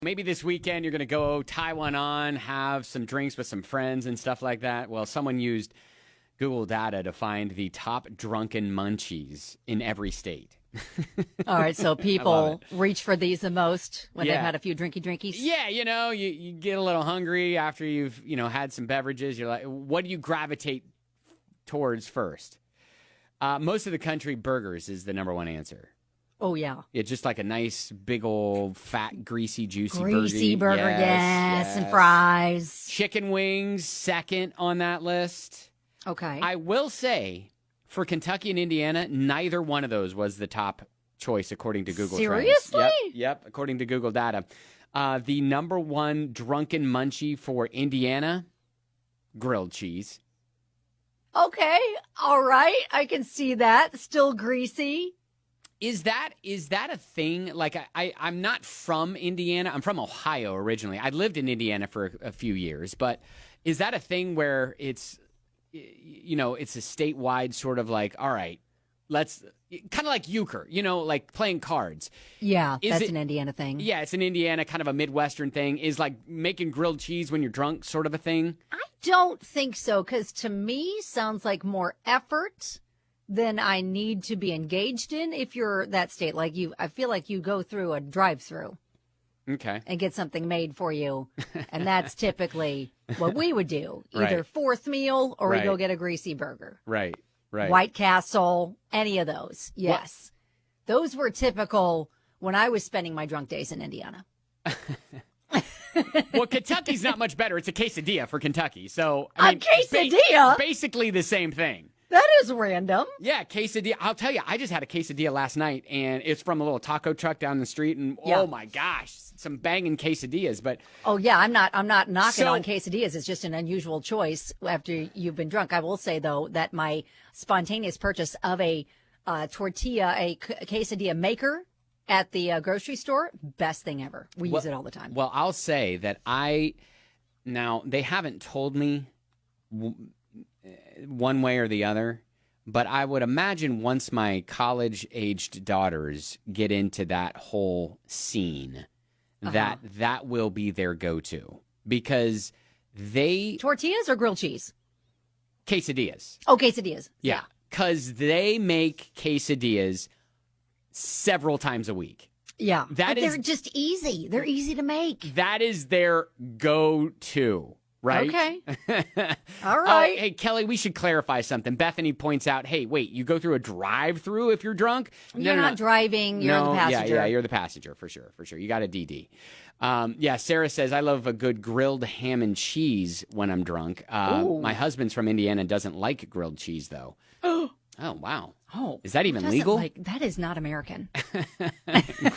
Maybe this weekend you're going to go tie one on, have some drinks with some friends and stuff like that. Well, someone used Google data to find the top drunken munchies in every state. All right, so people reach for these the most when they've had a few drinkies? Yeah, you get a little hungry after you've, had some beverages. You're like, what do you gravitate towards first? Most of the country, burgers is the number one answer. Oh, yeah. It's just like a nice, big old, fat, greasy, juicy burger. Greasy burger, yes, and fries. Chicken wings, second on that list. Okay. I will say, for Kentucky and Indiana, neither one of those was the top choice according to Google Trends. Seriously? Yep, according to Google data. The number one drunken munchie for Indiana, grilled cheese. Okay, all right. I can see that. Still greasy. Is that a thing? Like, I'm not from Indiana. I'm from Ohio originally. I lived in Indiana for a few years. But is that a thing where it's a statewide sort of like, all right, let's kind of like euchre, like playing cards. Yeah, that's an Indiana thing. Yeah, it's an Indiana kind of a Midwestern thing. Is like making grilled cheese when you're drunk sort of a thing? I don't think so, because to me, sounds like more effort than I need to be engaged in if you're that state. Like I feel like you go through a drive-through. Okay. And get something made for you. And that's typically what we would do. Either Right. fourth meal or we go get a greasy burger. Right. White Castle, any of those. Yes. Those were typical when I was spending my drunk days in Indiana. Well, Kentucky's not much better. It's a quesadilla for Kentucky. So A quesadilla? Basically the same thing. That is random. Yeah, quesadilla. I'll tell you, I just had a quesadilla last night, and it's from a little taco truck down the street, and oh my gosh, some banging quesadillas. But oh yeah, I'm not knocking on quesadillas. It's just an unusual choice after you've been drunk. I will say though that my spontaneous purchase of a tortilla, a quesadilla maker at the grocery store, best thing ever. We use it all the time. Well, I'll say that now they haven't told me one way or the other, but I would imagine once my college-aged daughters get into that whole scene, that will be their go-to, because tortillas or grilled cheese? Quesadillas. Oh, quesadillas. Yeah, because they make quesadillas several times a week. Yeah, they're just easy. They're easy to make. That is their go-to. Right? Okay. All right. Hey, Kelly, we should clarify something. Bethany points out, hey, wait, you go through a drive-through if you're drunk? You're not driving. You're the passenger. Yeah, you're the passenger for sure. You got a DD. Sarah says, I love a good grilled ham and cheese when I'm drunk. My husband's from Indiana and doesn't like grilled cheese, though. Oh, wow. Oh, is that even legal? That is not American.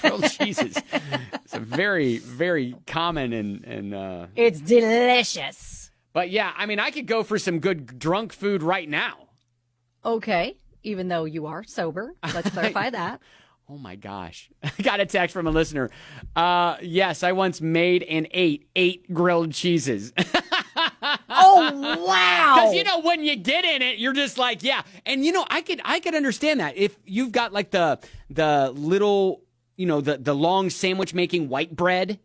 Grilled cheese is a very, very common and it's delicious. But yeah, I mean, I could go for some good drunk food right now. Okay, even though you are sober. Let's clarify that. Oh my gosh. I got a text from a listener. Yes, I once made and ate 8 grilled cheeses. Oh, wow. Because, when you get in it, you're just like, yeah. And, I could understand that. If you've got like the little, the long sandwich making white bread,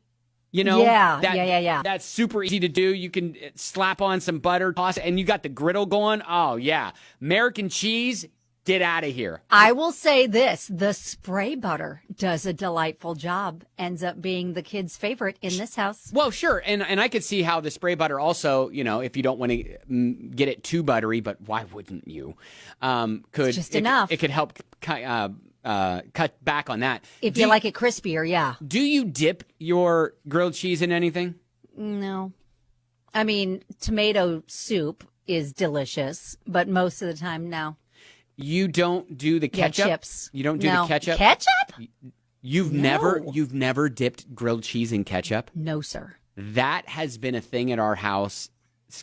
Yeah. That's super easy to do. You can slap on some butter, toss it, and you got the griddle going. Oh, yeah. American cheese. Get out of here. I will say this. The spray butter does a delightful job. Ends up being the kids' favorite in this house. Well, sure. And I could see how the spray butter also, if you don't want to get it too buttery, but why wouldn't you? It's just enough. It could help cut back on that. If you like it crispier, yeah. Do you dip your grilled cheese in anything? No. I mean, tomato soup is delicious, but most of the time, no. You don't do the ketchup? Chips. You don't do the ketchup? Ketchup? You've never dipped grilled cheese in ketchup? No, sir. That has been a thing at our house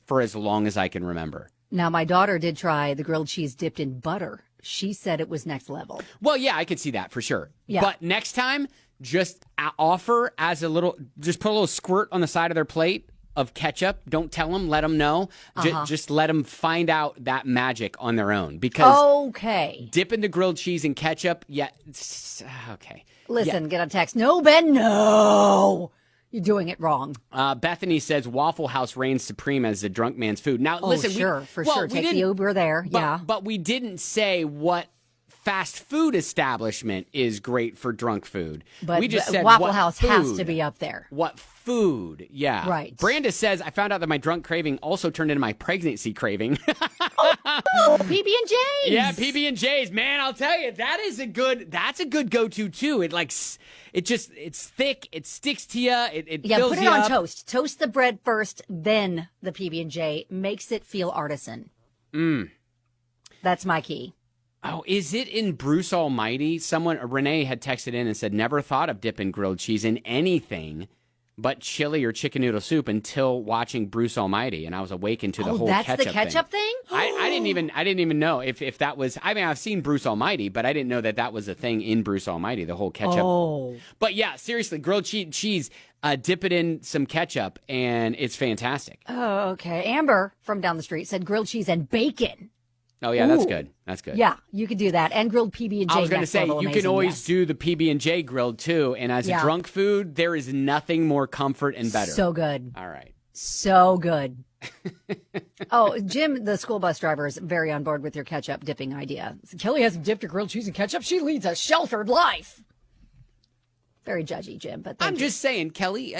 for as long as I can remember. Now, my daughter did try the grilled cheese dipped in butter. She said it was next level. Well, yeah, I could see that for sure. Yeah. But next time, just offer just put a little squirt on the side of their plate of ketchup. Don't tell them, let them know. Just let them find out that magic on their own. Because dipping the grilled cheese in ketchup, okay. Listen, get a text. No, Ben, no. you're doing it wrong. Bethany says Waffle House reigns supreme as the drunk man's food. Now, listen, sure. Take the Uber there. But we didn't say what fast food establishment is great for drunk food. But we just said Waffle House food, has to be up there. What food? Yeah. Right. Branda says, I found out that my drunk craving also turned into my pregnancy craving. PB&J's. Yeah, PB&J's. Man, I'll tell you, that's a good go-to too. It's thick, it sticks to you, it fills put it you on up. toast. Toast the bread first, then the PB&J. Makes it feel artisan. That's my key. Oh, is it in Bruce Almighty? Renee had texted in and said, never thought of dipping grilled cheese in anything but chili or chicken noodle soup until watching Bruce Almighty, and I was awakened to the whole ketchup thing. That's the ketchup thing? I didn't even know if that was. I mean, I've seen Bruce Almighty, but I didn't know that was a thing in Bruce Almighty. The whole ketchup. Oh, but yeah, seriously, grilled cheese. Dip it in some ketchup, and it's fantastic. Oh, okay. Amber from down the street said grilled cheese and bacon. Oh yeah, that's good. That's good. Yeah, you could do that, and grilled PB&J. I was going to say you can always do the PB&J grilled too, and as a drunk food, there is nothing more comfort and better. So good. All right. So good. Oh, Jim, the school bus driver, is very on board with your ketchup dipping idea. Kelly hasn't dipped her grilled cheese in ketchup. She leads a sheltered life. Very judgy, Jim, but I'm just saying, Kelly.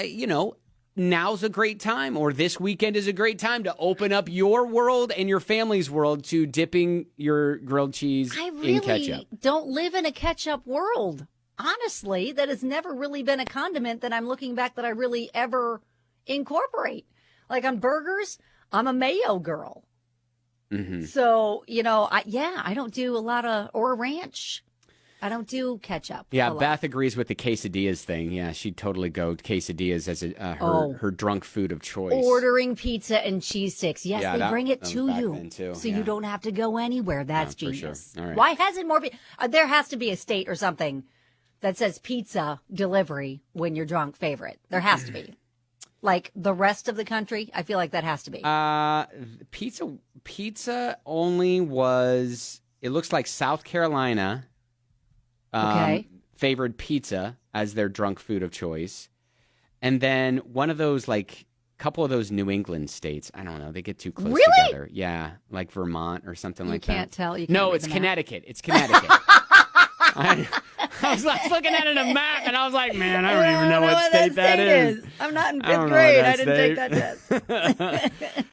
Now's a great time, or this weekend is a great time to open up your world and your family's world to dipping your grilled cheese in ketchup. I really don't live in a ketchup world. Honestly, that has never really been a condiment that I'm looking back that I really ever incorporate. Like on burgers, I'm a mayo girl. Mm-hmm. So, I don't do a lot or ranch. I don't do ketchup. Yeah, Beth agrees with the quesadillas thing. Yeah, she'd totally go quesadillas as her drunk food of choice. Ordering pizza and cheese sticks. Yes, they bring it to you. So you don't have to go anywhere. That's genius. Sure. All right. Why hasn't more there has to be a state or something that says pizza delivery when you're drunk favorite. There has to be. Like the rest of the country, I feel like that has to be. Pizza only was, it looks like South Carolina favored pizza as their drunk food of choice. And then one of those, couple of those New England states, I don't know, they get too close together. Yeah, like Vermont or something like that. You can't tell. No, it's Connecticut. It's Connecticut. I was looking at it on a map, and I was like, man, I don't even know what state that is. I'm not in fifth grade. I didn't take that test.